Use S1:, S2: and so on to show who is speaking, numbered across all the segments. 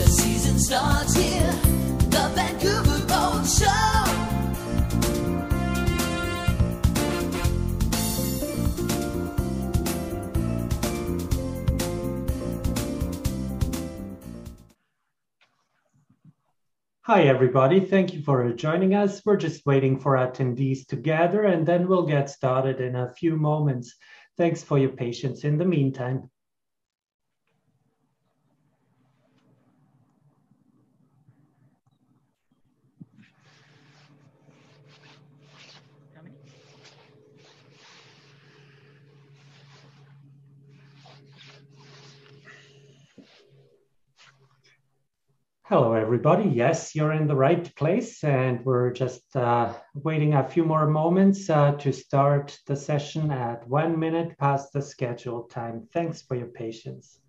S1: season starts here, the Vancouver Boat Show.
S2: Hi, everybody. Thank you for joining us. We're just waiting for attendees to gather, and then we'll get started in a few moments. Thanks for your patience in the meantime. Hello, everybody. Yes, you're in the right place, and we're just waiting a few more moments to start the session at 1 minute past the scheduled time. Thanks for your patience.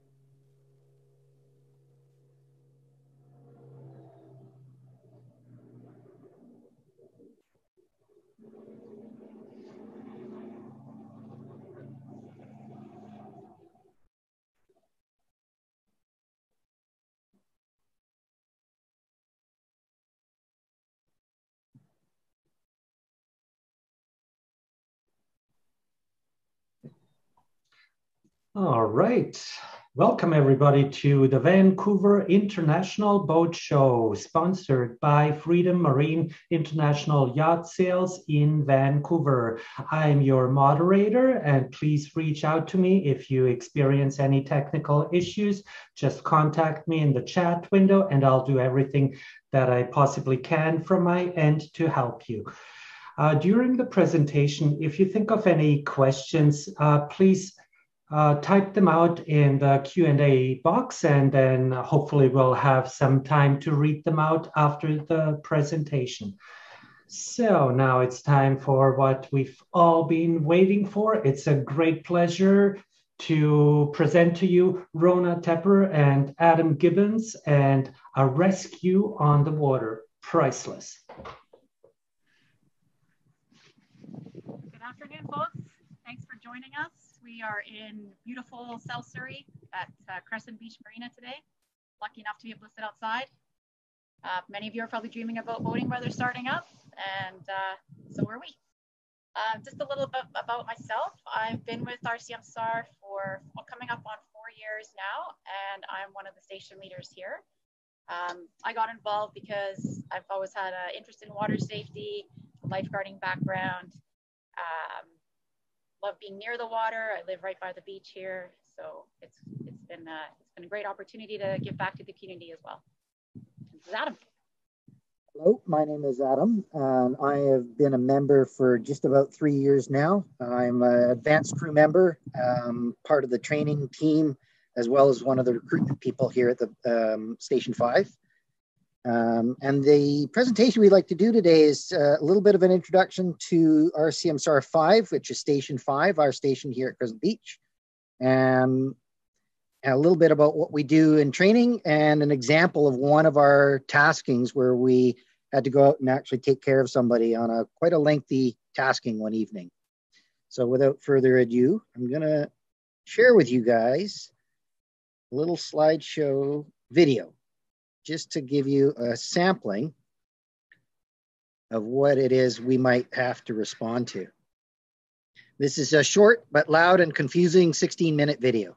S2: All right. Welcome, everybody, to the Vancouver International Boat Show, sponsored by Freedom Marine International Yacht Sales in Vancouver. I'm your moderator, and please reach out to me if you experience any technical issues. Just contact me in the chat window, and I'll do everything that I possibly can from my end to help you. During the presentation, if you think of any questions, please type them out in the Q&A box, and then hopefully we'll have some time to read them out after the presentation. So now it's time for what we've all been waiting for. It's a great pleasure to present to you Rona Tepper and Adam Gibbons and A Rescue on the Water, Priceless.
S3: Good afternoon, folks. Thanks for joining us. We are in beautiful South Surrey at Crescent Beach Marina today. Lucky enough to be able to sit outside. Many of you are probably dreaming about boating weather starting up, and so are we. Just a little bit about myself. I've been with RCMSR for coming up on 4 years now, and I'm one of the station leaders here. I got involved because I've always had an interest in water safety, lifeguarding background. Love being near the water. I live right by the beach here, so it's been a great opportunity to give back to the community as well. This is Adam.
S4: Hello, my name is Adam, and I have been a member for just about 3 years now. I'm an advanced crew member, part of the training team, as well as one of the recruitment people here at the Station 5. And the presentation we'd like to do today is a little bit of an introduction to RCMSR 5, which is Station 5, our station here at Crescent Beach, and a little bit about what we do in training and an example of one of our taskings where we had to go out and actually take care of somebody on quite a lengthy tasking one evening. So without further ado, I'm going to share with you guys a little slideshow video, just to give you a sampling of what it is we might have to respond to. This is a short but loud and confusing 16-minute video.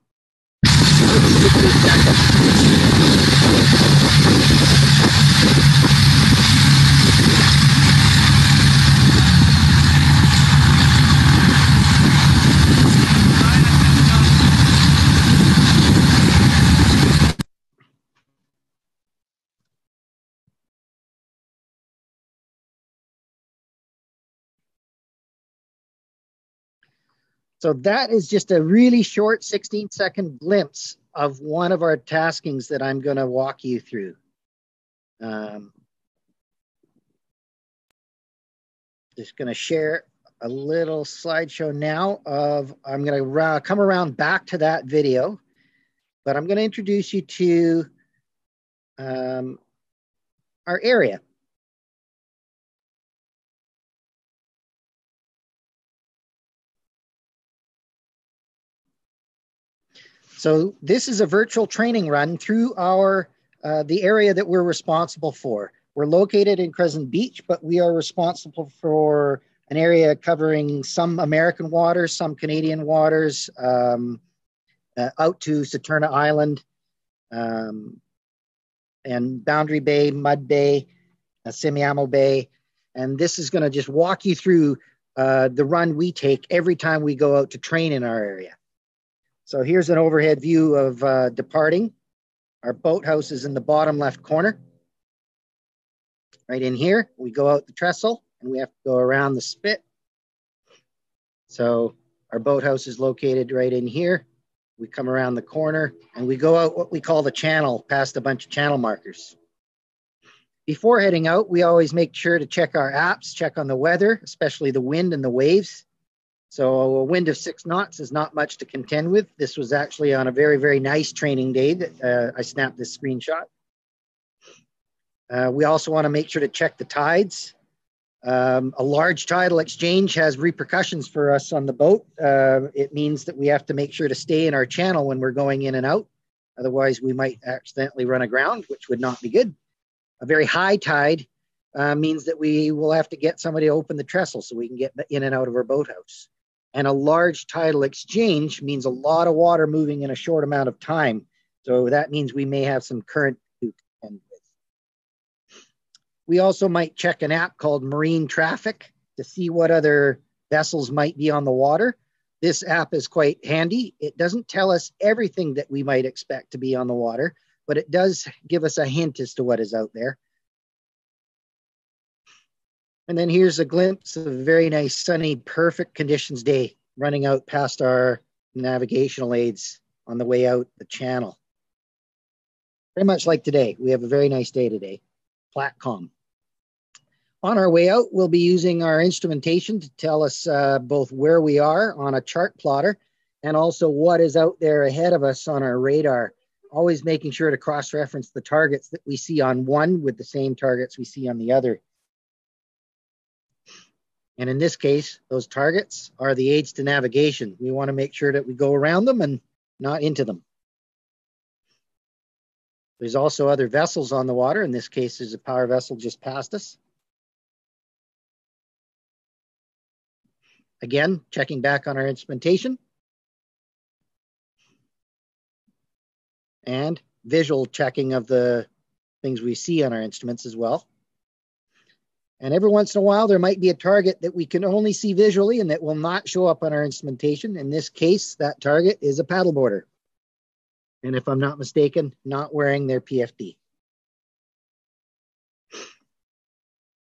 S4: So that is just a really short 16-second glimpse of one of our taskings that I'm going to walk you through. Just going to share a little slideshow now of, I'm going to come around back to that video, but I'm going to introduce you to our area. So this is a virtual training run through our the area that we're responsible for. We're located in Crescent Beach, but we are responsible for an area covering some American waters, some Canadian waters, out to Saturna Island, and Boundary Bay, Mud Bay, Semiahmoo Bay. And this is going to just walk you through the run we take every time we go out to train in our area. So here's an overhead view of departing. Our boathouse is in the bottom left corner. Right in here, we go out the trestle and we have to go around the spit. So our boathouse is located right in here. We come around the corner and we go out what we call the channel, past a bunch of channel markers. Before heading out, we always make sure to check our apps, check on the weather, especially the wind and the waves. So a wind of 6 knots is not much to contend with. This was actually on a very, very nice training day that I snapped this screenshot. We also want to make sure to check the tides. A large tidal exchange has repercussions for us on the boat. It means that we have to make sure to stay in our channel when we're going in and out. Otherwise, we might accidentally run aground, which would not be good. A very high tide means that we will have to get somebody to open the trestle so we can get in and out of our boathouse. And a large tidal exchange means a lot of water moving in a short amount of time. So that means we may have some current to contend with. We also might check an app called Marine Traffic to see what other vessels might be on the water. This app is quite handy. It doesn't tell us everything that we might expect to be on the water, but it does give us a hint as to what is out there. And then here's a glimpse of a very nice, sunny, perfect conditions day running out past our navigational aids on the way out the channel. Very much like today. We have a very nice day today. Platcom. On our way out, we'll be using our instrumentation to tell us both where we are on a chart plotter and also what is out there ahead of us on our radar. Always making sure to cross-reference the targets that we see on one with the same targets we see on the other. And in this case, those targets are the aids to navigation. We want to make sure that we go around them and not into them. There's also other vessels on the water. In this case, there's a power vessel just past us. Again, checking back on our instrumentation. And visual checking of the things we see on our instruments as well. And every once in a while, there might be a target that we can only see visually and that will not show up on our instrumentation. In this case, that target is a paddleboarder. And if I'm not mistaken, not wearing their PFD.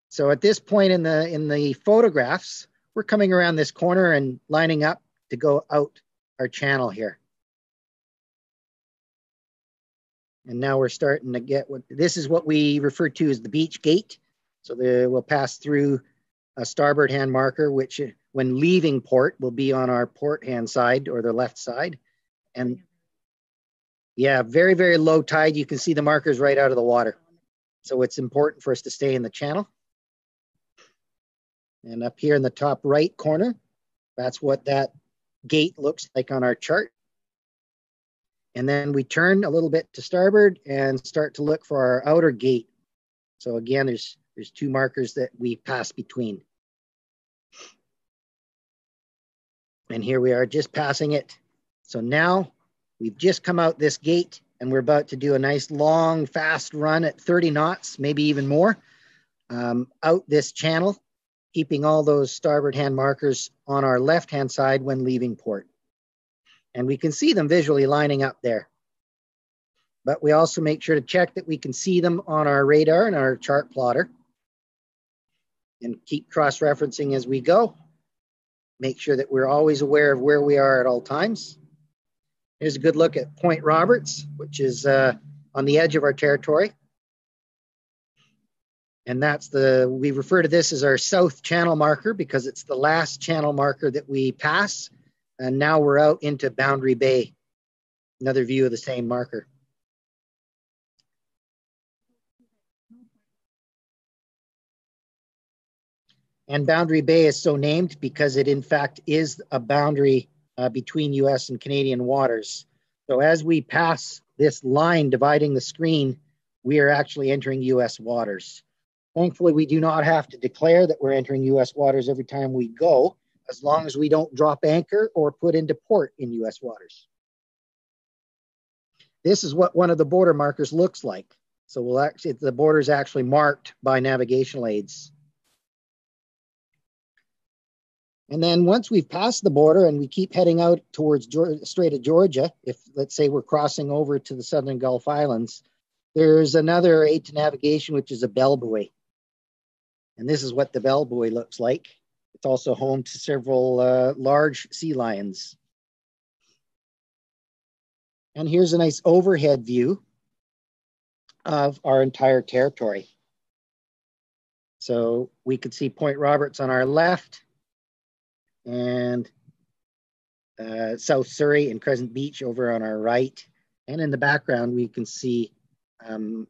S4: So at this point in the photographs, we're coming around this corner and lining up to go out our channel here. And now we're starting to get this is what we refer to as the beach gate. So we'll pass through a starboard hand marker, which when leaving port will be on our port hand side or the left side. And yeah, very, very low tide. You can see the markers right out of the water. So it's important for us to stay in the channel. And up here in the top right corner, that's what that gate looks like on our chart. And then we turn a little bit to starboard and start to look for our outer gate. So again, there's 2 markers that we pass between. And here we are just passing it. So now we've just come out this gate and we're about to do a nice long, fast run at 30 knots, maybe even more, out this channel, keeping all those starboard hand markers on our left-hand side when leaving port. And we can see them visually lining up there. But we also make sure to check that we can see them on our radar and our chart plotter. And keep cross-referencing as we go. Make sure that we're always aware of where we are at all times. Here's a good look at Point Roberts, which is on the edge of our territory. And we refer to this as our south channel marker because it's the last channel marker that we pass. And now we're out into Boundary Bay. Another view of the same marker. And Boundary Bay is so named because it in fact is a boundary between US and Canadian waters. So as we pass this line dividing the screen we are actually entering US waters. Thankfully, we do not have to declare that we're entering US waters every time we go, as long as we don't drop anchor or put into port in US waters. This is what one of the border markers looks like. So the border is actually marked by navigational aids. And then once we've passed the border and we keep heading out towards Strait of Georgia, if let's say we're crossing over to the Southern Gulf Islands, there's another aid to navigation, which is a bell buoy. And this is what the bell buoy looks like. It's also home to several large sea lions. And here's a nice overhead view of our entire territory. So we could see Point Roberts on our left, and South Surrey and Crescent Beach over on our right. And in the background, we can see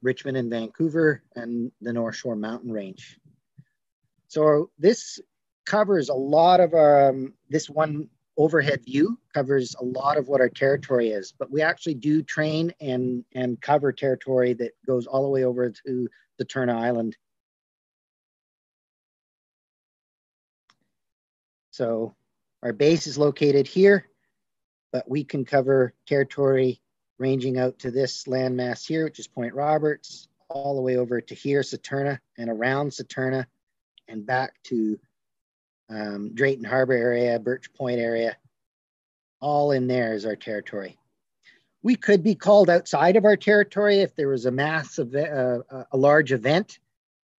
S4: Richmond and Vancouver and the North Shore Mountain Range. So this covers a lot of our, this one overhead view covers a lot of what our territory is, but we actually do train and cover territory that goes all the way over to the Turner Island. So our base is located here, but we can cover territory ranging out to this landmass here, which is Point Roberts, all the way over to here, Saturna, and around Saturna, and back to Drayton Harbor area, Birch Point area. All in there is our territory. We could be called outside of our territory if there was a massive, a large event,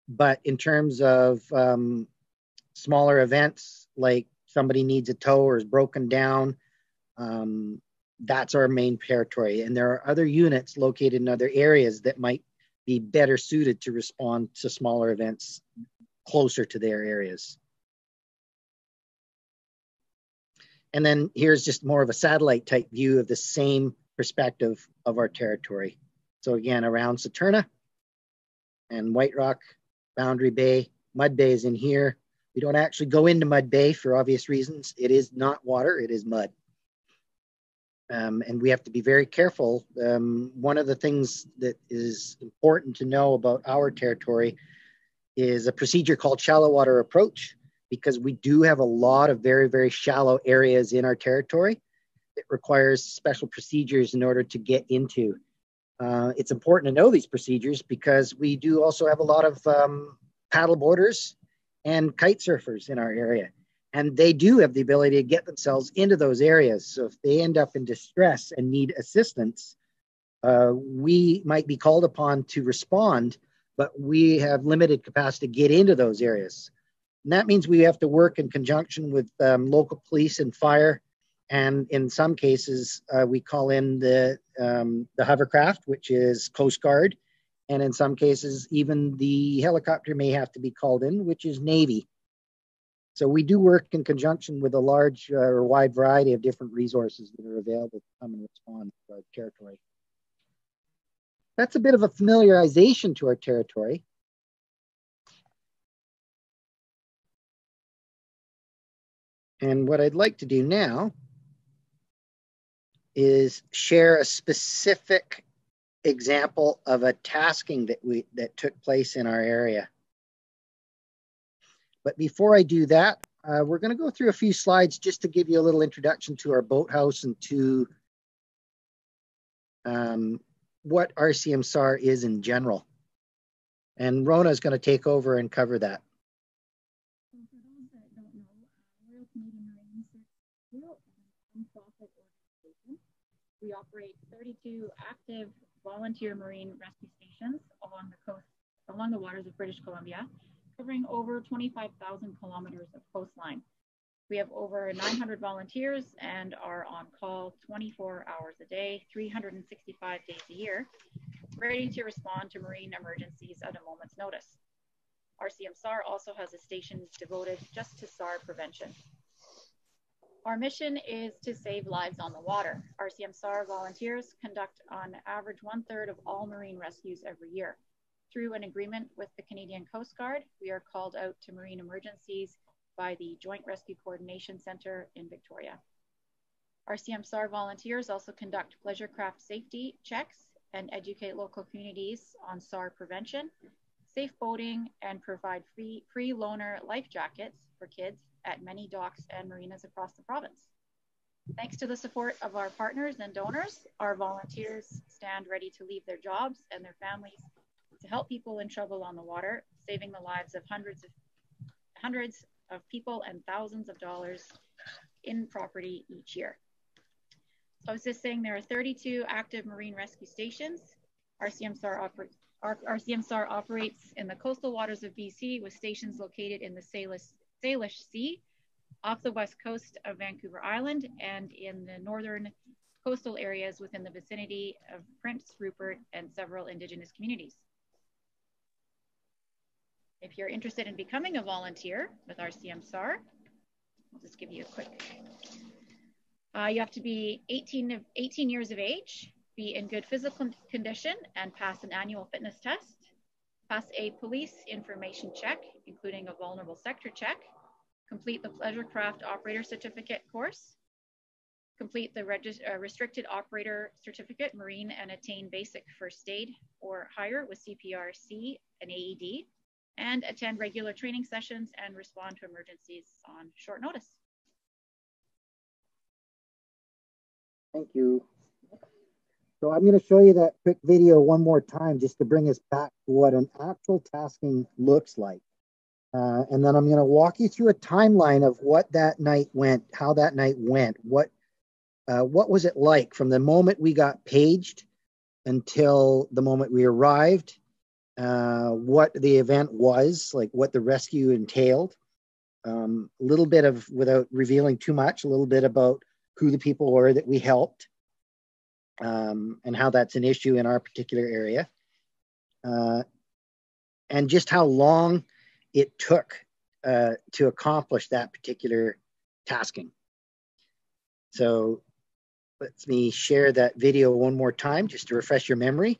S4: but in terms of smaller events, like somebody needs a tow or is broken down, that's our main territory. And there are other units located in other areas that might be better suited to respond to smaller events closer to their areas. And then here's just more of a satellite type view of the same perspective of our territory. So again, around Saturna and White Rock, Boundary Bay, Mud Bay is in here. We don't actually go into Mud Bay for obvious reasons. It is not water, it is mud. And we have to be very careful. One of the things that is important to know about our territory is a procedure called shallow water approach, because we do have a lot of very, very shallow areas in our territory. It requires special procedures in order to get into. It's important to know these procedures because we do also have a lot of paddle boarders and kite surfers in our area. And they do have the ability to get themselves into those areas. So if they end up in distress and need assistance, we might be called upon to respond, but we have limited capacity to get into those areas. And that means we have to work in conjunction with local police and fire. And in some cases, we call in the hovercraft, which is Coast Guard. And in some cases, even the helicopter may have to be called in, which is Navy. So we do work in conjunction with a large or wide variety of different resources that are available to come and respond to our territory. That's a bit of a familiarization to our territory. And what I'd like to do now is share a specific example of a tasking that took place in our area. But before I do that, we're going to go through a few slides just to give you a little introduction to our boathouse and to what RCM SAR is in general. And Rona is going to take over and cover that.
S5: So for those that don't know, Royal Canadian Marine is a non-profit organization. We operate 32 active volunteer marine rescue stations along the coast, along the waters of British Columbia, covering over 25,000 kilometers of coastline. We have over 900 volunteers and are on call 24 hours a day, 365 days a year, ready to respond to marine emergencies at a moment's notice. RCM SAR also has a station devoted just to SAR prevention. Our mission is to save lives on the water. RCM SAR volunteers conduct on average 1/3 of all marine rescues every year. Through an agreement with the Canadian Coast Guard, we are called out to marine emergencies by the Joint Rescue Coordination Center in Victoria. RCM SAR volunteers also conduct pleasure craft safety checks
S3: and educate local communities on SAR prevention, safe boating, and provide free loaner life jackets for kids at many docks and marinas across the province. Thanks to the support of our partners and donors, our volunteers stand ready to leave their jobs and their families to help people in trouble on the water, saving the lives of hundreds of people and thousands of dollars in property each year. So I was just saying there are 32 active marine rescue stations. Our CMSAR operates in the coastal waters of BC with stations located in the Salish Sea, off the west coast of Vancouver Island, and in the northern coastal areas within the vicinity of Prince Rupert and several Indigenous communities. If you're interested in becoming a volunteer with our CMSAR, I'll just give you a quick. You have to be 18 years of age, be in good physical condition, and pass an annual fitness test, pass a police information check, including a vulnerable sector check, complete the Pleasure Craft Operator Certificate course, complete the Restricted Operator Certificate Marine, and attain basic first aid or higher with CPRC and AED, and attend regular training sessions and respond to emergencies on short notice.
S4: Thank you. So I'm going to show you that quick video one more time just to bring us back to what an actual tasking looks like. And then I'm going to walk you through a timeline of what that night went, how that night went, what was it like from the moment we got paged until the moment we arrived, what the event was, like what the rescue entailed, a little bit of, without revealing too much, a little bit about who the people were that we helped, and how that's an issue in our particular area, and just how long it took to accomplish that particular tasking. So let me share that video one more time just to refresh your memory.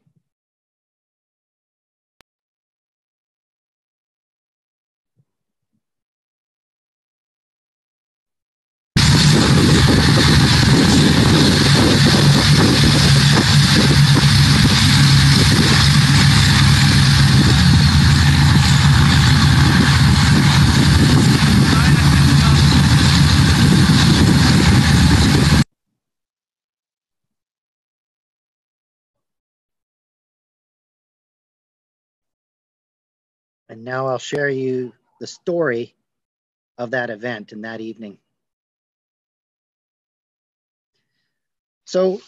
S4: And now I'll share you the story of that event and that evening. So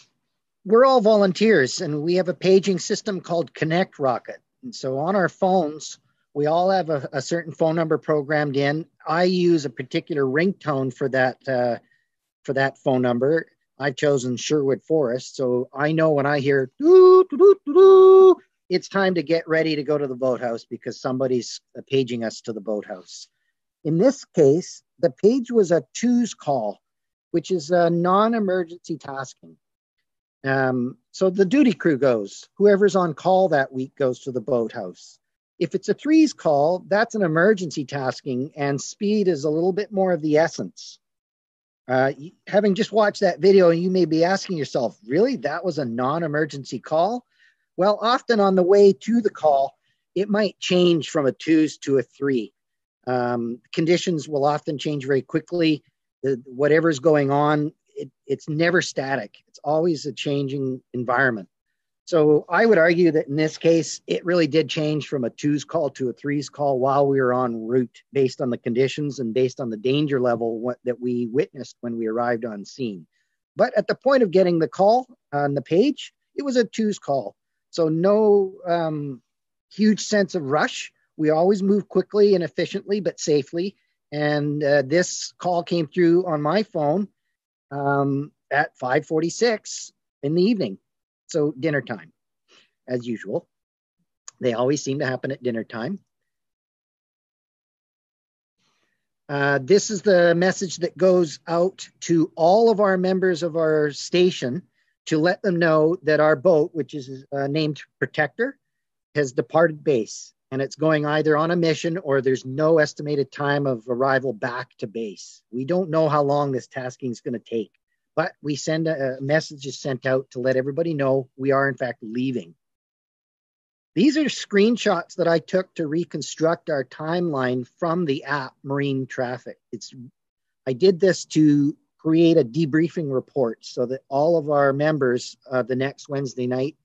S4: we're all volunteers and we have a paging system called Connect Rocket. And so on our phones, we all have a certain phone number programmed in. I use a particular ringtone for that phone number. I've chosen Sherwood Forest. So I know when I hear doo, doo, doo, doo, doo, it's time to get ready to go to the boathouse because somebody's paging us to the boathouse. In this case, the page was a twos call, which is a non-emergency tasking. So the duty crew goes. Whoever's on call that week goes to the boathouse. If it's a threes call, that's an emergency tasking, and speed is a little bit more of the essence. Having just watched that video, you may be asking yourself, really, that was a non-emergency call? Well, often on the way to the call, it might change from a twos to a three. Conditions will often change very quickly. Whatever's going on, it's never static. It's always a changing environment. So I would argue that in this case, it really did change from a twos call to a threes call while we were en route based on the conditions and based on the danger level that we witnessed when we arrived on scene. But at the point of getting the call on the page, it was a twos call. So no huge sense of rush. We always move quickly and efficiently, but safely. And this call came through on my phone at 5:46 in the evening. So dinner time, as usual. They always seem to happen at dinner time. This is the message that goes out to all of our members of our station to let them know that our boat, which is named Protector, has departed base. And it's going either on a mission or there's no estimated time of arrival back to base. We don't know how long this tasking is going to take, but we send a message is sent out to let everybody know we are in fact leaving. These are screenshots that I took to reconstruct our timeline from the app Marine Traffic. I did this to create a debriefing report so that all of our members the next Wednesday night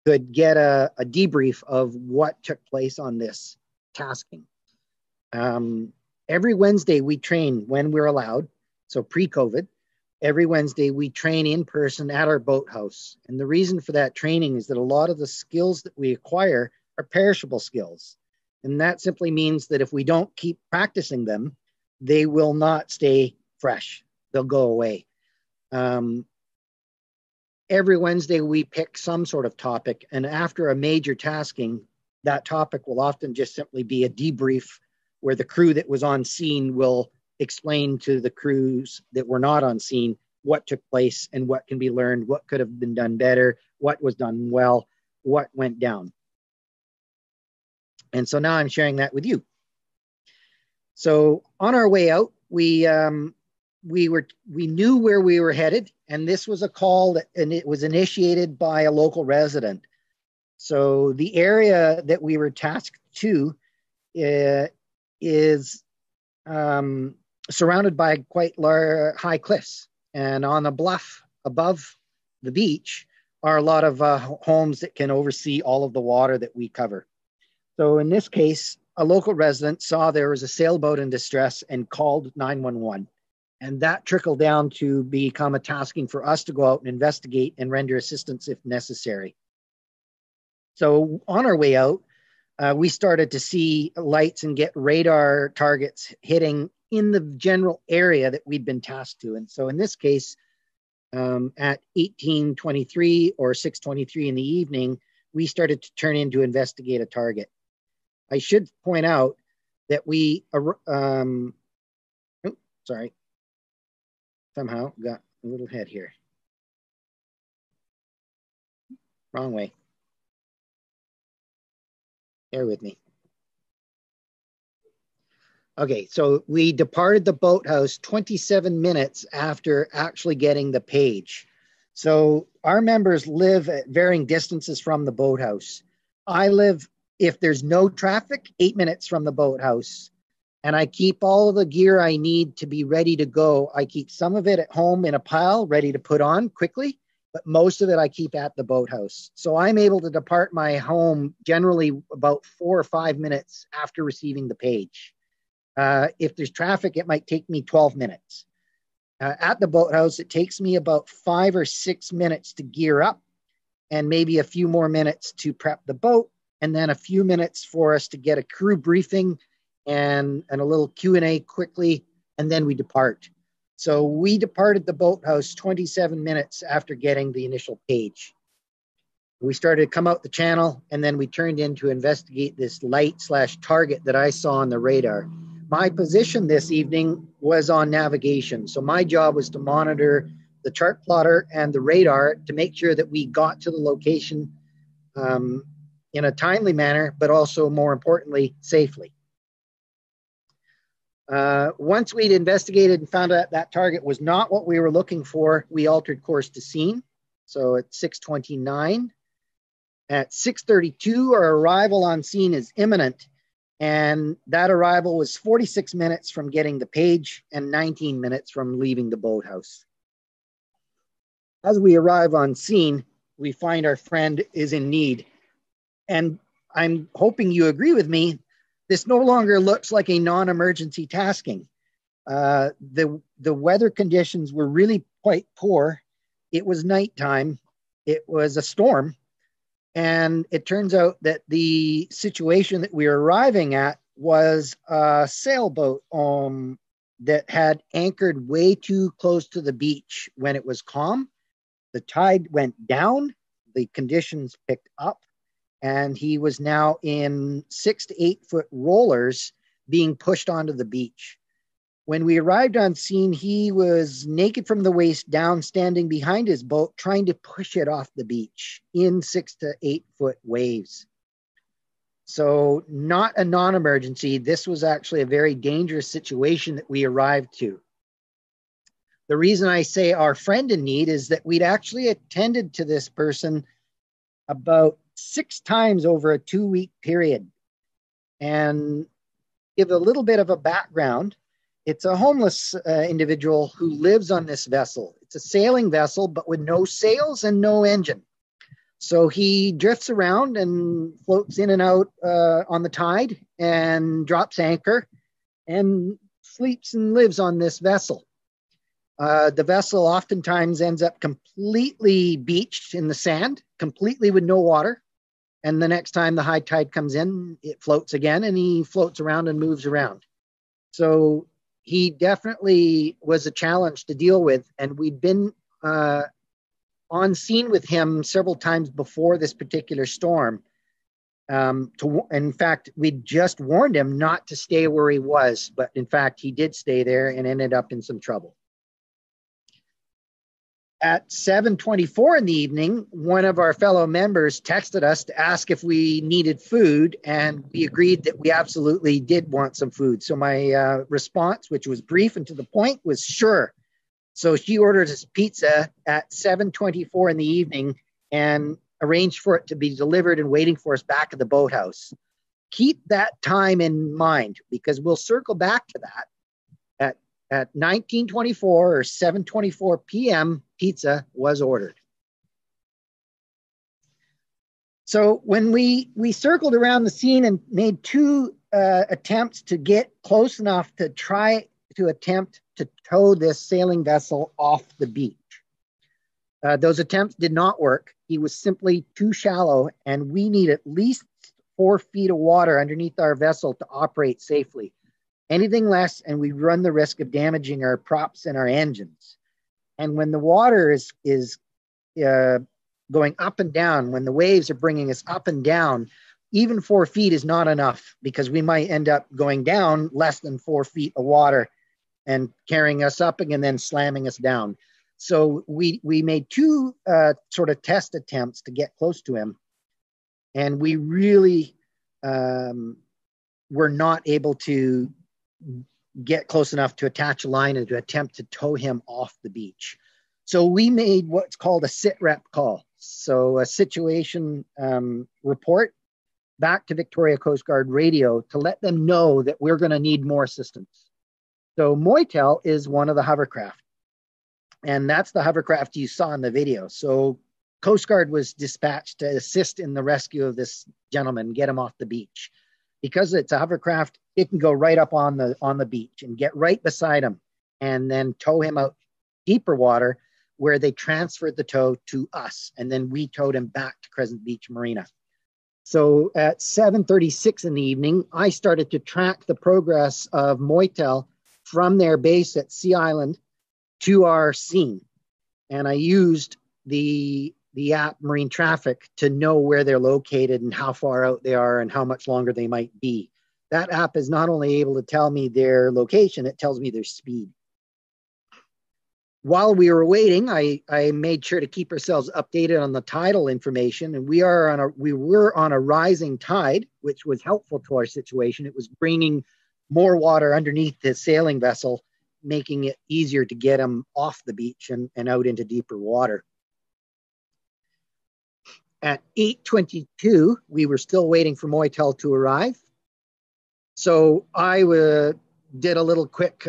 S4: could get a debrief of what took place on this tasking. Every Wednesday we train when we're allowed, so pre-COVID. Every Wednesday we train in person at our boathouse. And the reason for that training is that a lot of the skills that we acquire are perishable skills. And that simply means that if we don't keep practicing them, they will not stay fresh. They'll go away. Every Wednesday we pick some sort of topic, and after a major tasking, that topic will often just simply be a debrief where the crew that was on scene will explain to the crews that were not on scene what took place and what can be learned, what could have been done better, what was done well, what went down. And so now I'm sharing that with you. So on our way out, we knew where we were headed, and this was a call and it was initiated by a local resident. So the area that we were tasked to is surrounded by quite high cliffs, and on a bluff above the beach are a lot of homes that can oversee all of the water that we cover. So in this case, a local resident saw there was a sailboat in distress and called 911. And that trickled down to become a tasking for us to go out and investigate and render assistance if necessary. So on our way out, we started to see lights and get radar targets hitting in the general area that we'd been tasked to. And so in this case, at 18:23 or 6:23 in the evening, we started to turn in to investigate a target. I should point out that somehow got a little head here. Wrong way. Bear with me. Okay, so we departed the boathouse 27 minutes after actually getting the page. So our members live at varying distances from the boathouse. I live, if there's no traffic, 8 minutes from the boathouse. And I keep all of the gear I need to be ready to go. I keep some of it at home in a pile, ready to put on quickly, but most of it I keep at the boathouse. So I'm able to depart my home generally about 4 or 5 minutes after receiving the page. If there's traffic, it might take me 12 minutes. At the boathouse, it takes me about 5 or 6 minutes to gear up and maybe a few more minutes to prep the boat, and then a few minutes for us to get a crew briefing and a little Q&A quickly, and then we depart. So we departed the boathouse 27 minutes after getting the initial page. We started to come out the channel, and then we turned in to investigate this light/target that I saw on the radar. My position this evening was on navigation. So my job was to monitor the chart plotter and the radar to make sure that we got to the location in a timely manner, but also more importantly, safely. Once we'd investigated and found out that target was not what we were looking for, we altered course to scene. So at 6:29, at 6:32, our arrival on scene is imminent. And that arrival was 46 minutes from getting the page and 19 minutes from leaving the boathouse. As we arrive on scene, we find our friend is in need. And I'm hoping you agree with me, this no longer looks like a non-emergency tasking. The weather conditions were really quite poor. It was nighttime. It was a storm. And it turns out that the situation that we were arriving at was a sailboat that had anchored way too close to the beach when it was calm. The tide went down, the conditions picked up, and he was now in 6 to 8 foot rollers being pushed onto the beach. When we arrived on scene, he was naked from the waist down, standing behind his boat, trying to push it off the beach in 6 to 8 foot waves. So not a non-emergency. This was actually a very dangerous situation that we arrived to. The reason I say our friend in need is that we'd actually attended to this person about 6 times over a 2-week period. And give a little bit of a background. It's a homeless individual who lives on this vessel. It's a sailing vessel, but with no sails and no engine. So he drifts around and floats in and out on the tide and drops anchor and sleeps and lives on this vessel. The vessel oftentimes ends up completely beached in the sand, completely with no water. And the next time the high tide comes in, it floats again, and he floats around and moves around. So he definitely was a challenge to deal with. And we'd been on scene with him several times before this particular storm. In fact, we just warned him not to stay where he was, but in fact, he did stay there and ended up in some trouble. At 7:24 in the evening, one of our fellow members texted us to ask if we needed food, and we agreed that we absolutely did want some food. So my response, which was brief and to the point, was sure. So she ordered us pizza at 7:24 in the evening and arranged for it to be delivered and waiting for us back at the boathouse. Keep that time in mind, because we'll circle back to that. At 19:24 or 7:24 p.m., pizza was ordered. So when we circled around the scene and made 2 attempts to get close enough to try to attempt to tow this sailing vessel off the beach. Those attempts did not work. He was simply too shallow, and we need at least 4 feet of water underneath our vessel to operate safely. Anything less, and we run the risk of damaging our props and our engines. And when the water is going up and down, when the waves are bringing us up and down, even 4 feet is not enough, because we might end up going down less than 4 feet of water and carrying us up and then slamming us down. So we made 2 sort of test attempts to get close to him, and we really were not able to get close enough to attach a line and to attempt to tow him off the beach. So we made what's called a sit rep call. So a situation report back to Victoria Coast Guard radio to let them know that we're going to need more assistance. So Moitel is one of the hovercraft, and that's the hovercraft you saw in the video. So Coast Guard was dispatched to assist in the rescue of this gentleman, get him off the beach. Because it's a hovercraft, it can go right up on the beach and get right beside him and then tow him out deeper water, where they transferred the tow to us, and then we towed him back to Crescent Beach Marina. So at 7:36 in the evening, I started to track the progress of Moitel from their base at Sea Island to our scene. And I used the app Marine Traffic to know where they're located and how far out they are and how much longer they might be. That app is not only able to tell me their location, it tells me their speed. While we were waiting, I made sure to keep ourselves updated on the tidal information, and we were on a rising tide, which was helpful to our situation. It was bringing more water underneath the sailing vessel, making it easier to get them off the beach and out into deeper water. At 8:22, we were still waiting for Moitel to arrive. So I did a little quick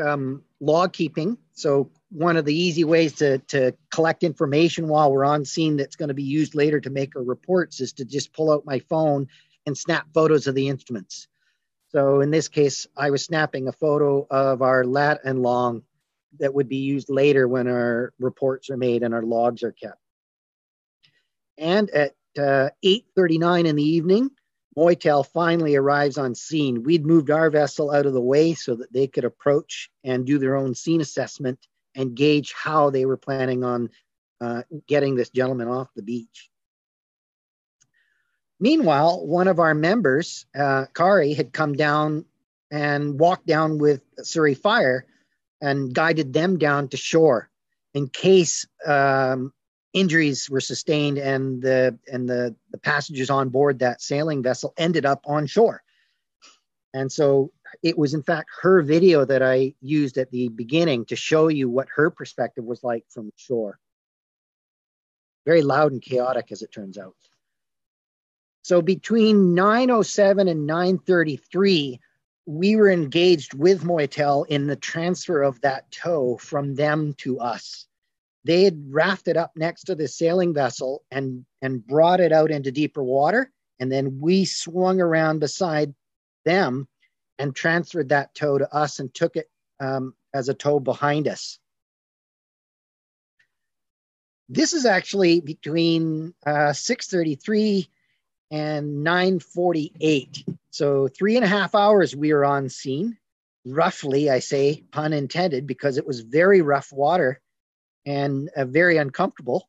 S4: log keeping. So one of the easy ways to collect information while we're on scene that's going to be used later to make our reports is to just pull out my phone and snap photos of the instruments. So in this case, I was snapping a photo of our lat and long that would be used later when our reports are made and our logs are kept. And at 8:39 in the evening, Moitel finally arrives on scene. We'd moved our vessel out of the way so that they could approach and do their own scene assessment and gauge how they were planning on getting this gentleman off the beach. Meanwhile, one of our members, Kari, had come down and walked down with Surrey Fire and guided them down to shore in case injuries were sustained and the passengers on board that sailing vessel ended up on shore. And so it was in fact her video that I used at the beginning to show you what her perspective was like from shore. Very loud and chaotic, as it turns out. So between 9:07 and 9:33, we were engaged with Moitel in the transfer of that tow from them to us. They had rafted up next to the sailing vessel and brought it out into deeper water. And then we swung around beside them and transferred that tow to us and took it as a tow behind us. This is actually between 6:33 and 9:48. So 3.5 hours we were on scene, roughly, I say, pun intended, because it was very rough water and very uncomfortable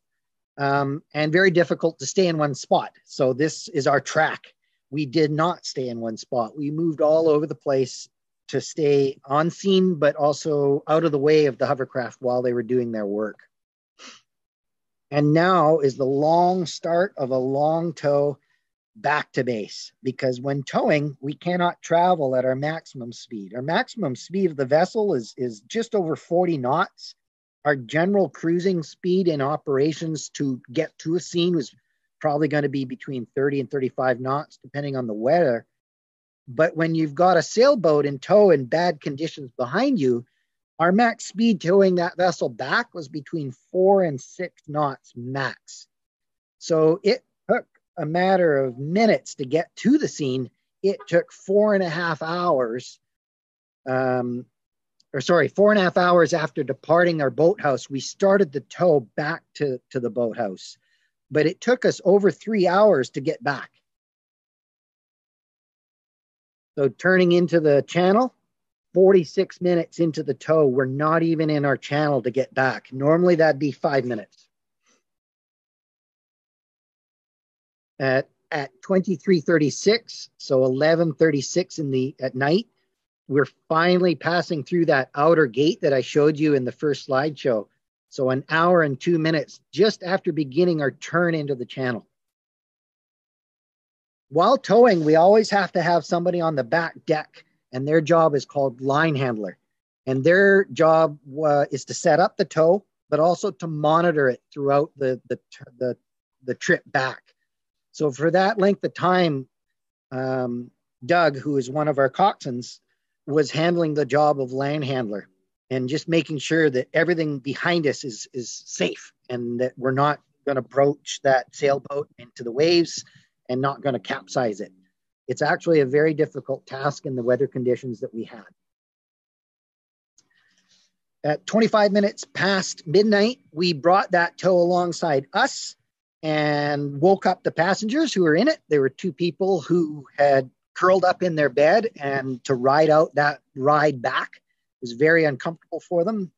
S4: and very difficult to stay in one spot. So this is our track. We did not stay in one spot. We moved all over the place to stay on scene, but also out of the way of the hovercraft while they were doing their work. And now is the long start of a long tow back to base, because when towing, we cannot travel at our maximum speed. Our maximum speed of the vessel is just over 40 knots. Our general cruising speed in operations to get to a scene was probably going to be between 30 and 35 knots, depending on the weather. But when you've got a sailboat in tow in bad conditions behind you, our max speed towing that vessel back was between 4 and 6 knots max. So it took a matter of minutes to get to the scene. It took 4.5 hours, 4.5 hours after departing our boathouse, we started the tow back to the boathouse. But it took us over 3 hours to get back. So turning into the channel, 46 minutes into the tow, we're not even in our channel to get back. Normally that'd be 5 minutes. At 23:36, so 11:36 at night, we're finally passing through that outer gate that I showed you in the first slideshow. So 1 hour and 2 minutes just after beginning our turn into the channel. While towing, we always have to have somebody on the back deck, and their job is called line handler. And their job is to set up the tow, but also to monitor it throughout the trip back. So for that length of time, Doug, who is one of our coxswains, was handling the job of line handler and just making sure that everything behind us is safe and that we're not going to broach that sailboat into the waves and not going to capsize it. It's actually a very difficult task in the weather conditions that we had. At 25 minutes past midnight, we brought that tow alongside us and woke up the passengers who were in it. There were 2 people who had curled up in their bed, and to ride out that ride back was very uncomfortable for them.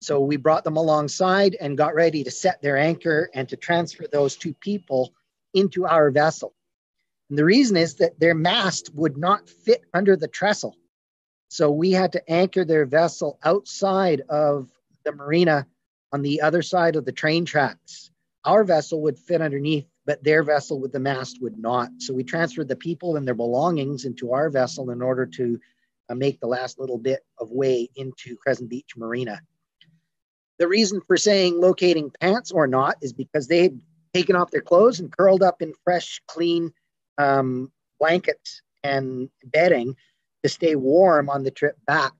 S4: So we brought them alongside and got ready to set their anchor and to transfer those 2 people into our vessel. And the reason is that their mast would not fit under the trestle. So we had to anchor their vessel outside of the marina on the other side of the train tracks. Our vessel would fit underneath, but their vessel with the mast would not. So we transferred the people and their belongings into our vessel in order to make the last little bit of way into Crescent Beach Marina. The reason for saying locating pants or not is because they had taken off their clothes and curled up in fresh, clean blankets and bedding to stay warm on the trip back.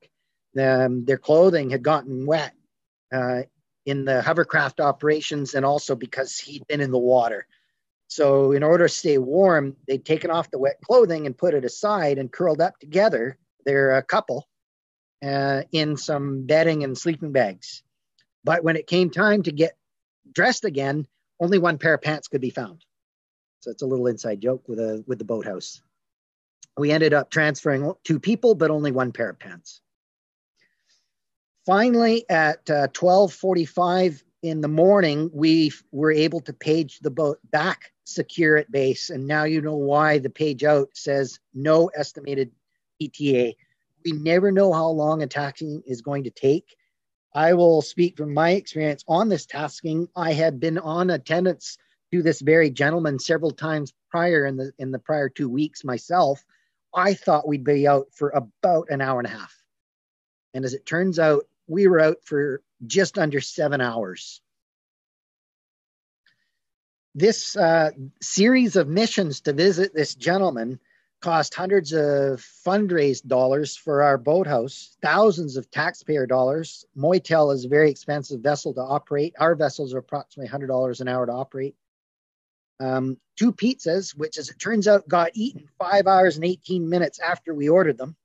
S4: Their clothing had gotten wet in the hovercraft operations, and also because he'd been in the water. So in order to stay warm, they'd taken off the wet clothing and put it aside and curled up together. They're a couple in some bedding and sleeping bags. But when it came time to get dressed again, only 1 pair of pants could be found. So it's a little inside joke with the boathouse. We ended up transferring 2 people, but only 1 pair of pants. Finally, at 12:45 in the morning, we were able to page the boat back secure at base. And now you know why the page out says no estimated ETA. We never know how long a tasking is going to take. I will speak from my experience on this tasking. I had been on attendance to this very gentleman several times prior in the prior 2 weeks myself I thought we'd be out for about an hour and a half. And as it turns out, we were out for just under 7 hours. This series of missions to visit this gentleman cost hundreds of fundraised dollars for our boathouse, thousands of taxpayer dollars. Moitel is a very expensive vessel to operate. Our vessels are approximately $100 an hour to operate. 2 pizzas, which as it turns out got eaten 5 hours and 18 minutes after we ordered them.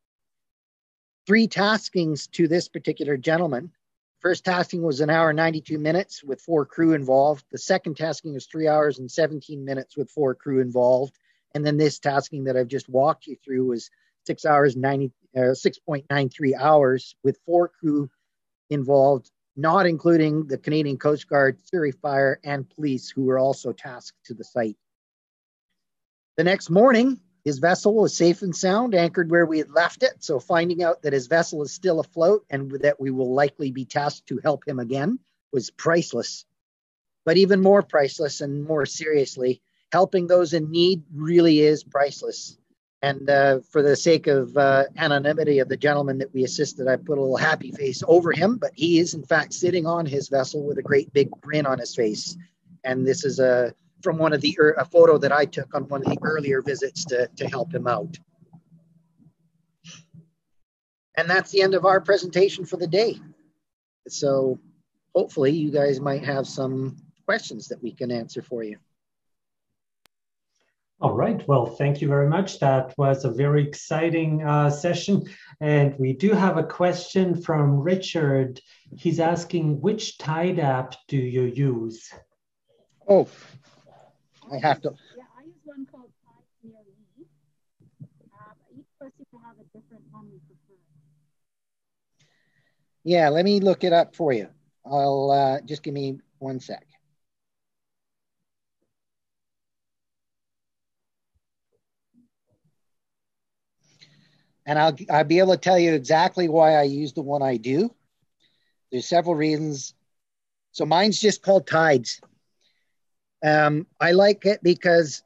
S4: 3 taskings to this particular gentleman. First tasking was an hour and 92 minutes with 4 crew involved. The second tasking was 3 hours and 17 minutes with 4 crew involved. And then this tasking that I've just walked you through was 6.93 hours with 4 crew involved, not including the Canadian Coast Guard, Surrey Fire, and police who were also tasked to the site. The next morning, his vessel was safe and sound, anchored where we had left it. So finding out that his vessel is still afloat and that we will likely be tasked to help him again was priceless. But even more priceless and more seriously, helping those in need really is priceless. And for the sake of anonymity of the gentleman that we assisted, I put a little happy face over him, but he is in fact sitting on his vessel with a great big grin on his face. And this is from one of a photo that I took on one of the earlier visits to help him out. And that's the end of our presentation for the day. So hopefully you guys might have some questions that we can answer for you.
S2: All right. Well, thank you very much. That was a very exciting session. And we do have a question from Richard. He's asking, which tide app do you use?
S4: Oh, I have to.
S5: Yeah, I use one called Tide Near Me. Each person will have a different one we prefer.
S4: Yeah, let me look it up for you. I'll just give me 1 sec. And I'll be able to tell you exactly why I use the one I do. There's several reasons. So mine's just called Tides. I like it because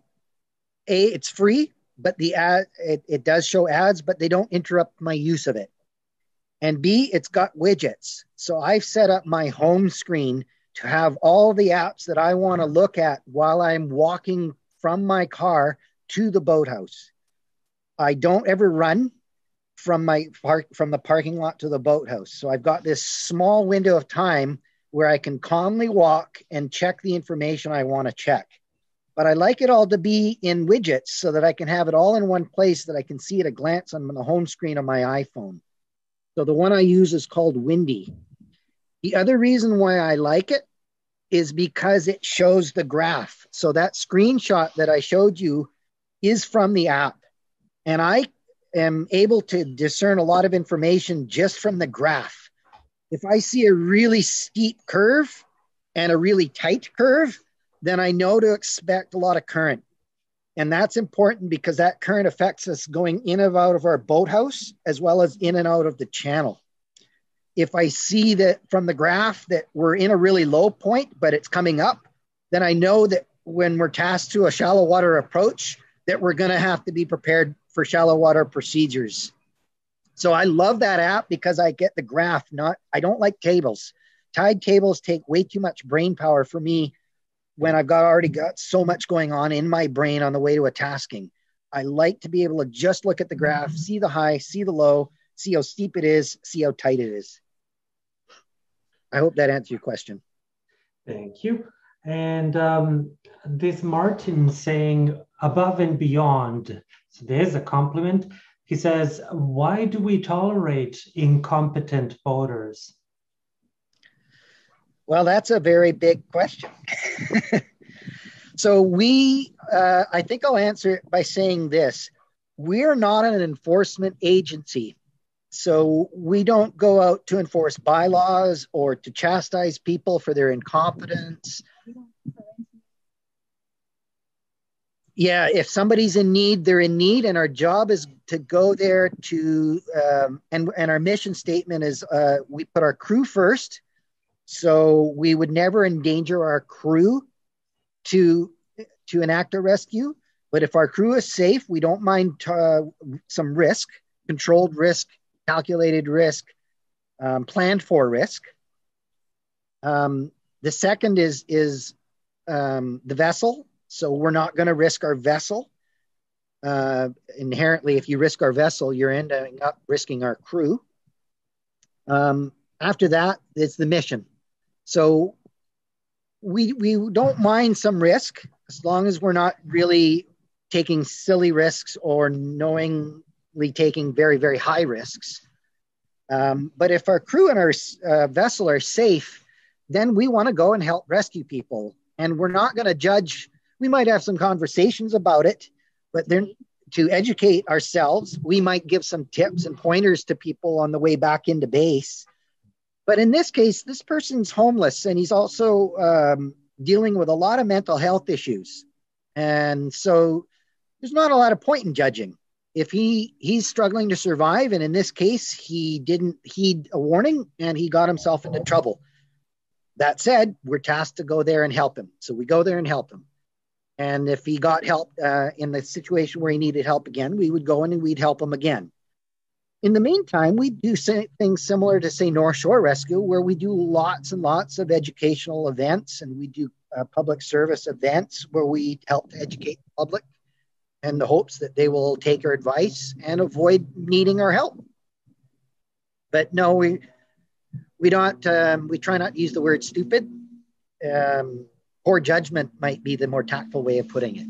S4: A, it's free, but it does show ads, but they don't interrupt my use of it. And B, it's got widgets. So I've set up my home screen to have all the apps that I want to look at while I'm walking from my car to the boathouse. I don't ever run from the parking lot to the boathouse. So I've got this small window of time where I can calmly walk and check the information I want to check. But I like it all to be in widgets so that I can have it all in one place that I can see at a glance on the home screen of my iPhone. So the one I use is called Windy. The other reason why I like it is because it shows the graph. So that screenshot that I showed you is from the app. And I am able to discern a lot of information just from the graph. If I see a really steep curve and a really tight curve, then I know to expect a lot of current. And that's important because that current affects us going in and out of our boathouse as well as in and out of the channel. If I see that from the graph that we're in a really low point, but it's coming up, then I know that when we're tasked to a shallow water approach, that we're going to have to be prepared for shallow water procedures. So I love that app because I get the graph. I don't like cables. Tide cables take way too much brain power for me when I've already got so much going on in my brain on the way to a tasking. I like to be able to just look at the graph, see the high, see the low, see how steep it is, see how tight it is. I hope that answers your question.
S2: Thank you. And this Martin saying above and beyond. So there's a compliment. He says, why do we tolerate incompetent boaters?
S4: Well, that's a very big question. So I think I'll answer it by saying this. We're not an enforcement agency. So we don't go out to enforce bylaws or to chastise people for their incompetence. Yeah, if somebody's in need, they're in need, and our job is to go there to, and our mission statement is we put our crew first. So we would never endanger our crew to enact a rescue. But if our crew is safe, we don't mind some risk, controlled risk, calculated risk, planned for risk. The second is the vessel. So we're not going to risk our vessel. Inherently, if you risk our vessel, you're ending up risking our crew. After that, it's the mission. So we don't mind some risk as long as we're not really taking silly risks or knowingly taking very, very high risks. But if our crew and our vessel are safe, then we want to go and help rescue people. And we're not going to judge. We might have some conversations about it, but then to educate ourselves, we might give some tips and pointers to people on the way back into base. But in this case, this person's homeless and he's also dealing with a lot of mental health issues. And so there's not a lot of point in judging. If he's struggling to survive, and in this case, he didn't heed a warning and he got himself into trouble. That said, we're tasked to go there and help him. So we go there and help him. And if he got help in the situation where he needed help again, we would go in and we'd help him again. In the meantime, we do things similar to, say, North Shore Rescue, where we do lots and lots of educational events, and we do public service events where we help to educate the public in the hopes that they will take our advice and avoid needing our help. But no, we don't. We try not to use the word stupid. Poor judgment might be the more tactful way of putting it.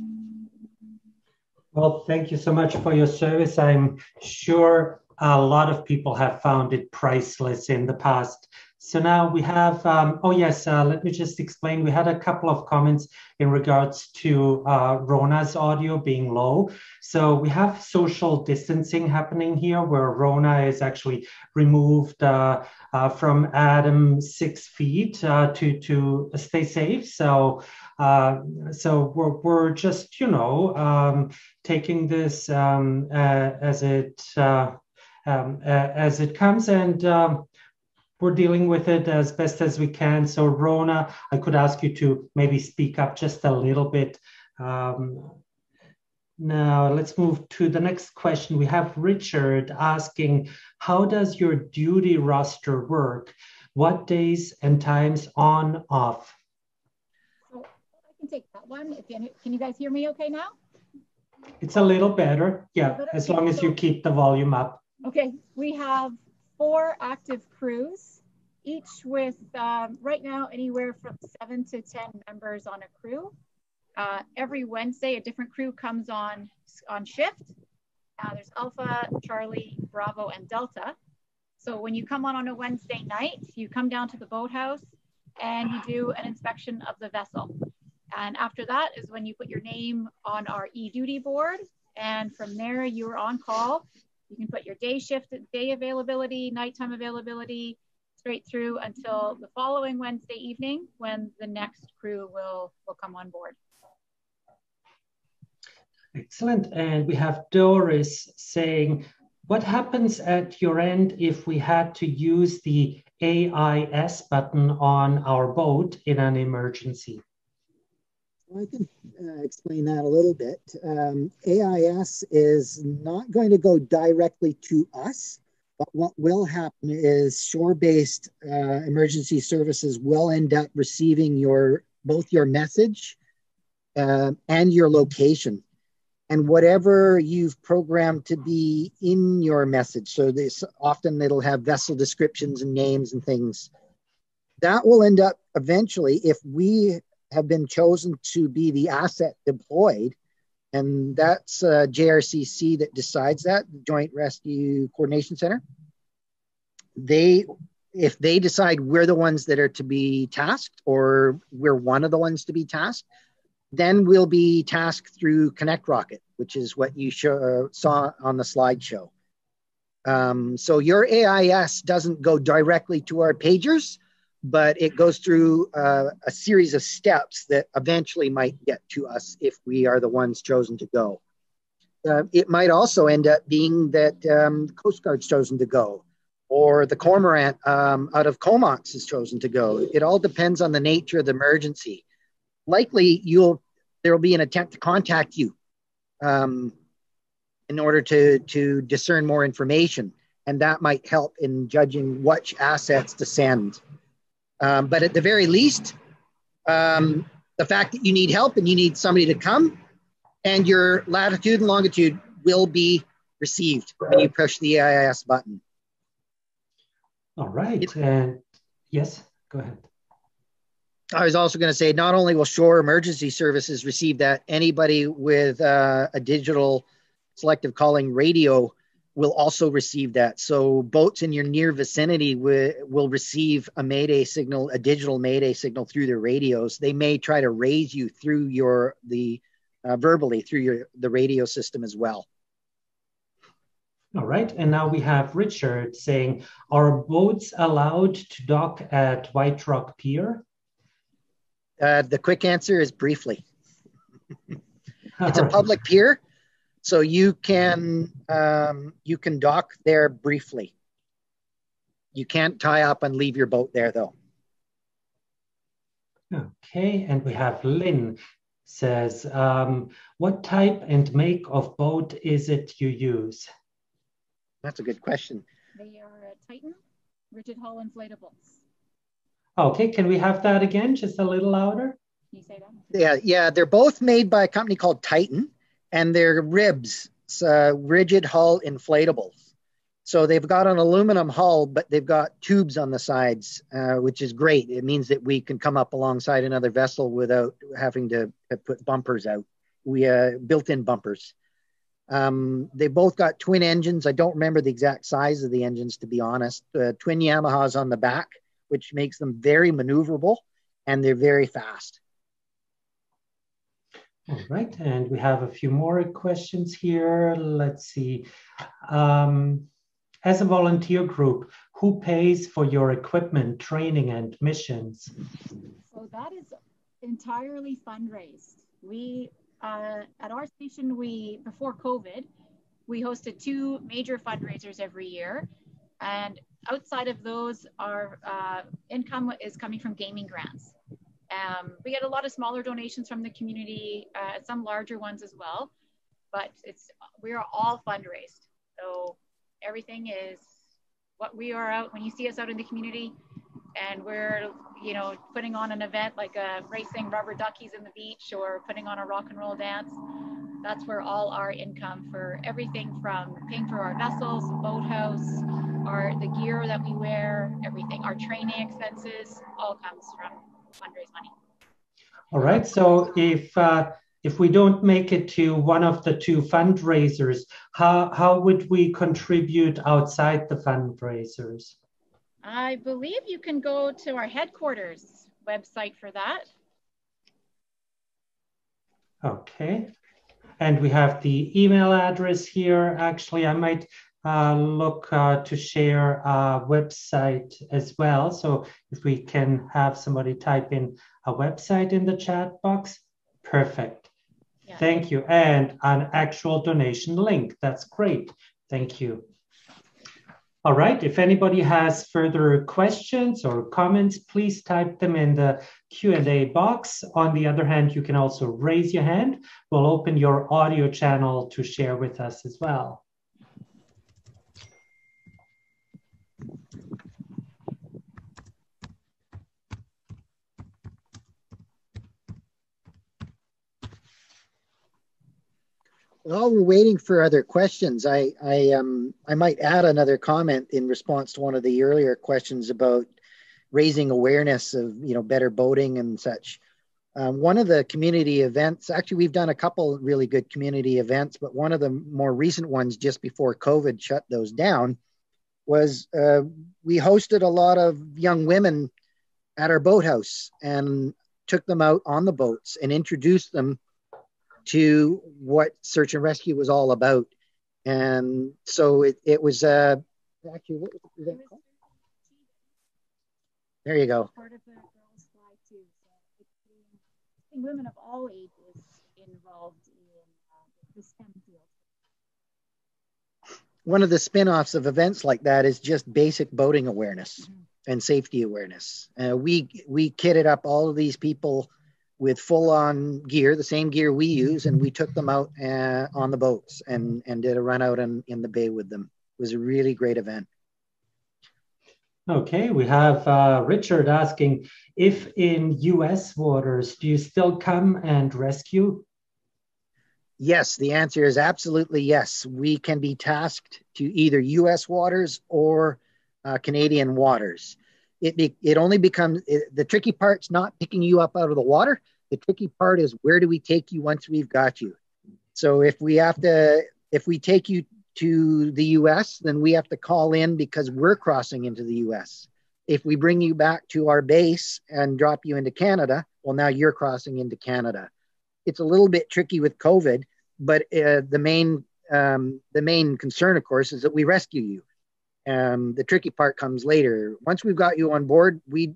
S2: Well, thank you so much for your service. I'm sure a lot of people have found it priceless in the past. So now we have, let me just explain. We had a couple of comments in regards to Rona's audio being low. So we have social distancing happening here where Rona is actually removed from Adam 6 feet to stay safe. So we're just, taking this as it comes, and we're dealing with it as best as we can. So Rona, I could ask you to maybe speak up just a little bit. Now let's move to the next question. We have Richard asking, how does your duty roster work? What days and times on, off?
S5: So I can take that one. Can you guys hear me okay now?
S2: It's a little better. Yeah, as long as you keep the volume up. Okay.
S5: We have 4 active crews, each with right now anywhere from 7 to 10 members on a crew. Every Wednesday, a different crew comes on shift. There's Alpha, Charlie, Bravo, and Delta. So when you come on a Wednesday night, you come down to the boathouse and you do an inspection of the vessel. And after that is when you put your name on our e-duty board. And from there, you're on call. You can put your day availability, nighttime availability, straight through until the following Wednesday evening when the next crew will come on board.
S2: Excellent. And we have Doris saying, what happens at your end if we had to use the AIS button on our boat in an emergency?
S4: I can explain that a little bit. AIS is not going to go directly to us, but what will happen is shore-based emergency services will end up receiving both your message and your location, and whatever you've programmed to be in your message. So often it'll have vessel descriptions and names and things. That will end up eventually, if we have been chosen to be the asset deployed, and that's JRCC that decides that, the Joint Rescue Coordination Center. If they decide we're the ones that are to be tasked, or we're one of the ones to be tasked, then we'll be tasked through Connect Rocket, which is what you saw on the slideshow. So your AIS doesn't go directly to our pagers, but it goes through a series of steps that eventually might get to us if we are the ones chosen to go. It might also end up being that Coast Guard's chosen to go, or the Cormorant out of Comox is chosen to go. It all depends on the nature of the emergency. Likely, there will be an attempt to contact you in order to discern more information. And that might help in judging which assets to send. But at the very least, the fact that you need help and you need somebody to come, and your latitude and longitude will be received when you push the AIS button.
S2: All right. And yes, go ahead.
S4: I was also going to say, not only will shore emergency services receive that, anybody with a digital selective calling radio will also receive that. So boats in your near vicinity will receive a mayday signal, a digital mayday signal through their radios. They may try to raise you through verbally through the radio system as well.
S2: All right. And now we have Richard saying, are boats allowed to dock at White Rock Pier?
S4: The quick answer is briefly. It's a public pier, so you can dock there briefly. You can't tie up and leave your boat there, though.
S2: Okay, and we have Lynn says, what type and make of boat is it you use?
S4: That's a good question.
S5: They are Titan rigid hull inflatables.
S2: Okay, can we have that again, just a little louder?
S5: Can you say that?
S4: Yeah, they're both made by a company called Titan, and they're ribs, rigid hull inflatables. So they've got an aluminum hull, but they've got tubes on the sides, which is great. It means that we can come up alongside another vessel without having to put bumpers out. We built-in bumpers. They both got twin engines. I don't remember the exact size of the engines, to be honest. Twin Yamahas on the back, which makes them very maneuverable, and they're very fast.
S2: All right, and we have a few more questions here. Let's see. As a volunteer group, who pays for your equipment, training, and missions?
S5: So that is entirely fundraised. We, at our station, before COVID, we hosted 2 major fundraisers every year. And outside of those, our income is coming from gaming grants. We get a lot of smaller donations from the community, some larger ones as well, but we are all fundraised. So everything is what we are out, when you see us out in the community and we're, putting on an event like racing rubber duckies in the beach or putting on a rock and roll dance, that's where all our income for everything from paying for our vessels, boathouse, the gear that we wear, everything, our training expenses, all comes from fundraise money.
S2: All right. So if we don't make it to one of the 2 fundraisers, how would we contribute outside the fundraisers?
S5: I believe you can go to our headquarters website for that.
S2: Okay. And we have the email address here. Actually, I might look to share a website as well. So if we can have somebody type in a website in the chat box, perfect. Yeah. Thank you. And an actual donation link. That's great. Thank you. All right. If anybody has further questions or comments, please type them in the Q&A box. On the other hand, you can also raise your hand. We'll open your audio channel to share with us as well.
S4: While we're waiting for other questions, I might add another comment in response to one of the earlier questions about raising awareness of better boating and such. One of the community events, actually we've done a couple really good community events, but one of the more recent ones just before COVID shut those down was we hosted a lot of young women at our boathouse and took them out on the boats and introduced them to what search and rescue was all about. And so it was actually, what was that called? There you go.
S5: Part of the girls' fly too. So it's women of all ages involved in the STEM field.
S4: One of the spin-offs of events like that is just basic boating awareness and safety awareness. We kitted up all of these people with full-on gear, the same gear we use, and we took them out on the boats and did a run out in the bay with them. It was a really great event.
S2: Okay, we have Richard asking, if in US waters, do you still come and rescue?
S4: Yes, the answer is absolutely yes. We can be tasked to either US waters or Canadian waters. It only becomes, the tricky part's not picking you up out of the water. The tricky part is, where do we take you once we've got you? So if we take you to the US, then we have to call in because we're crossing into the US. If we bring you back to our base and drop you into Canada, well, now you're crossing into Canada. It's a little bit tricky with COVID, but the main concern, of course, is that we rescue you. The tricky part comes later. Once we've got you on board, we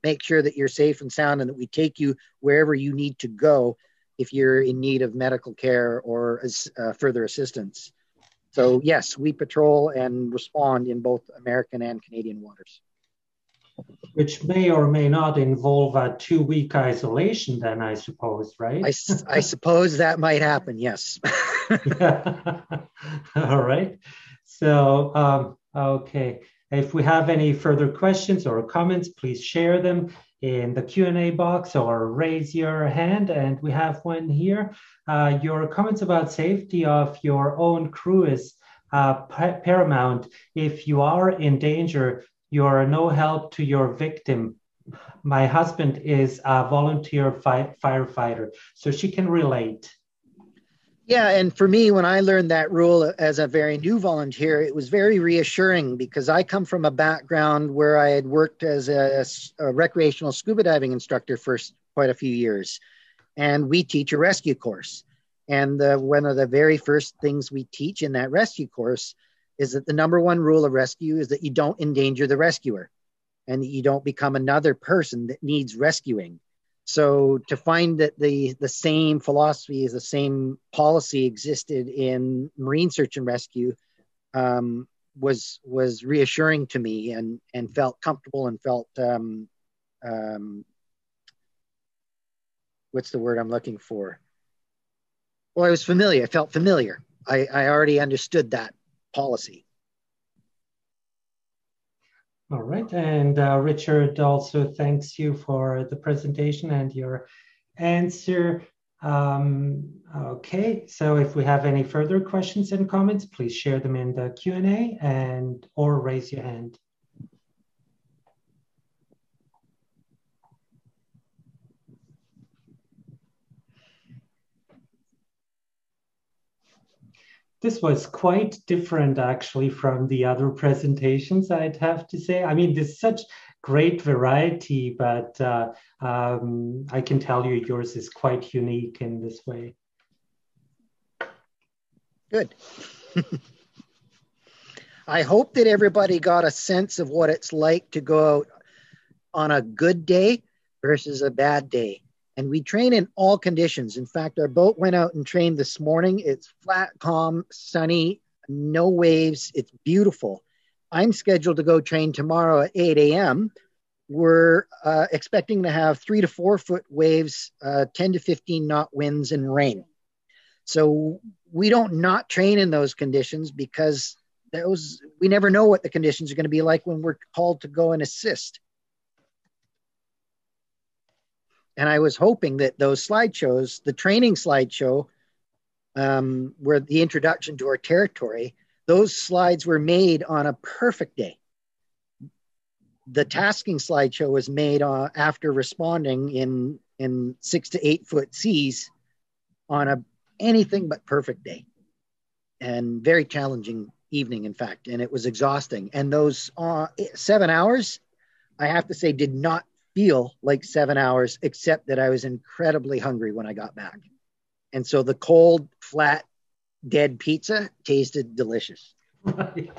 S4: make sure that you're safe and sound and that we take you wherever you need to go if you're in need of medical care or further assistance. So yes, we patrol and respond in both American and Canadian waters.
S2: Which may or may not involve a 2-week isolation then, I suppose, right?
S4: I suppose that might happen, yes.
S2: Yeah. All right. So, okay. If we have any further questions or comments, please share them in the Q&A box or raise your hand. And we have one here. Your comments about safety of your own crew is paramount. If you are in danger, you are no help to your victim. My husband is a volunteer firefighter, so she can relate.
S4: Yeah, and for me, when I learned that rule as a very new volunteer, it was very reassuring because I come from a background where I had worked as a recreational scuba diving instructor for quite a few years. And we teach a rescue course. And one of the very first things we teach in that rescue course is that the number one rule of rescue is that you don't endanger the rescuer and that you don't become another person that needs rescuing. So to find that the same philosophy, is the same policy existed in marine search and rescue was reassuring to me and felt comfortable and felt, what's the word I'm looking for? Well, I was familiar. I felt familiar. I already understood that policy.
S2: All right. And Richard also thanks you for the presentation and your answer. Okay, so if we have any further questions and comments, please share them in the Q&A or raise your hand. This was quite different, actually, from the other presentations, I'd have to say. I mean, there's such great variety, but I can tell you yours is quite unique in this way.
S4: Good. I hope that everybody got a sense of what it's like to go out on a good day versus a bad day. And we train in all conditions. In fact, our boat went out and trained this morning. It's flat, calm, sunny, no waves. It's beautiful. I'm scheduled to go train tomorrow at 8 a.m. We're expecting to have 3 to 4 foot waves, 10 to 15 knot winds and rain. So we don't not train in those conditions because we never know what the conditions are going to be like when we're called to go and assist. And I was hoping that those slideshows, the training slideshow, where the introduction to our territory, those slides were made on a perfect day. The tasking slideshow was made after responding in 6 to 8 foot seas on anything but perfect day. And very challenging evening, in fact, and it was exhausting. And those 7 hours, I have to say, did not feel like 7 hours, except that I was incredibly hungry when I got back. And so the cold, flat, dead pizza tasted delicious.
S2: Right.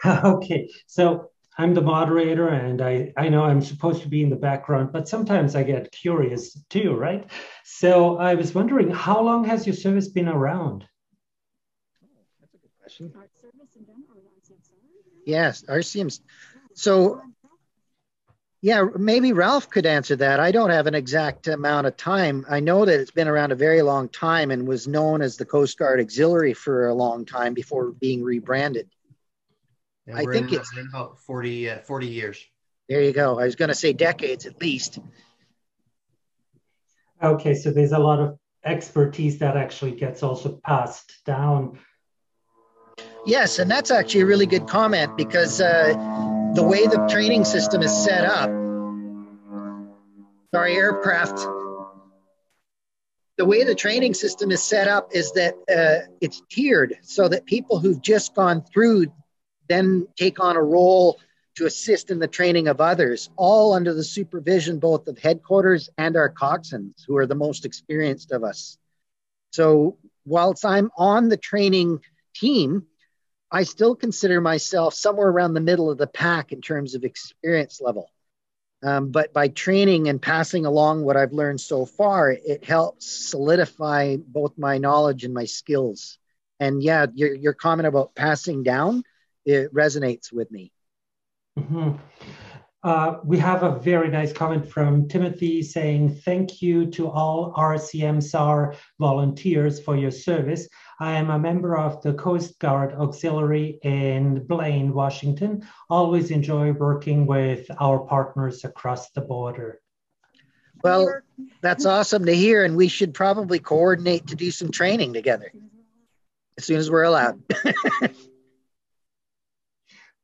S2: Okay, so I'm the moderator and I know I'm supposed to be in the background, but sometimes I get curious too, right? So I was wondering, how long has your service been around?
S4: That's a good question.
S5: Our service in general,
S4: Yes, RCM's. So Yeah, maybe Ralph could answer that. I don't have an exact amount of time. I know that it's been around a very long time and was known as the Coast Guard Auxiliary for a long time before being rebranded.
S6: And
S4: I
S6: we're
S4: think
S6: in,
S4: it's,
S6: in about 40 years.
S4: there you go. I was going to say decades at least.
S2: Okay, so there's a lot of expertise that actually gets also passed down.
S4: Yes, and that's actually a really good comment because the way the training system is set up, sorry, aircraft, the way the training system is set up is that it's tiered so that people who've just gone through then take on a role to assist in the training of others, all under the supervision both of headquarters and our coxswains, who are the most experienced of us. So whilst I'm on the training team, I still consider myself somewhere around the middle of the pack in terms of experience level. But by training and passing along what I've learned so far, it helps solidify both my knowledge and my skills. And yeah, your comment about passing down, it resonates with me.
S2: Mm-hmm. We have a very nice comment from Timothy saying, thank you to all RCMSAR volunteers for your service. I am a member of the Coast Guard Auxiliary in Blaine, Washington. Always enjoy working with our partners across the border.
S4: Well, that's awesome to hear. And we should probably coordinate to do some training together as soon as we're allowed.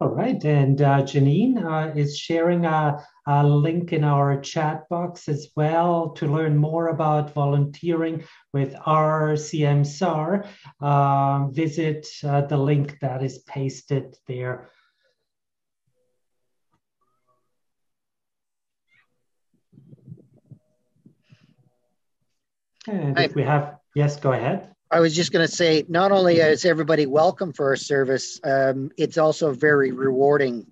S2: All right, and Janine is sharing a link in our chat box as well to learn more about volunteering with RCMSAR. Visit the link that is pasted there. And if we have, yes, go ahead.
S4: I was just going to say, not only is everybody welcome for our service, it's also very rewarding.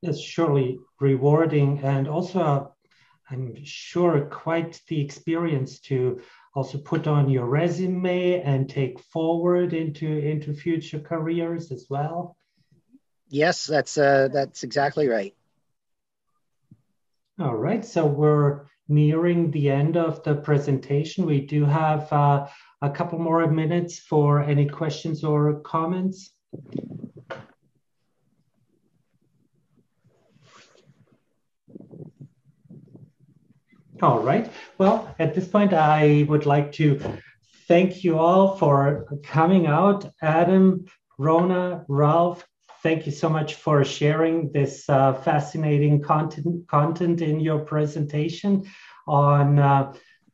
S2: It's surely rewarding and also, I'm sure, quite the experience to also put on your resume and take forward into future careers as well.
S4: Yes, that's exactly right.
S2: All right, so we're nearing the end of the presentation. We do have a couple more minutes for any questions or comments. All right, well, at this point, I would like to thank you all for coming out. Adam, Rona, Ralph, thank you so much for sharing this fascinating content in your presentation on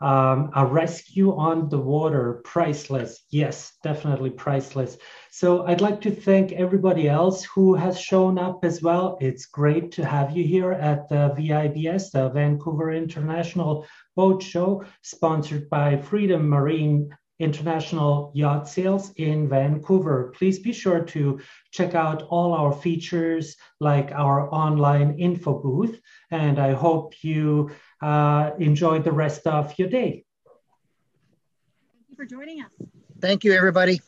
S2: a rescue on the water. Priceless. Yes, definitely priceless. So I'd like to thank everybody else who has shown up as well. It's great to have you here at the VIBS, the Vancouver International Boat Show, sponsored by Freedom Marine International Yacht Sales in Vancouver. Please be sure to check out all our features like our online info booth, and I hope you enjoy the rest of your day.
S3: Thank you for joining us.
S4: Thank you, everybody.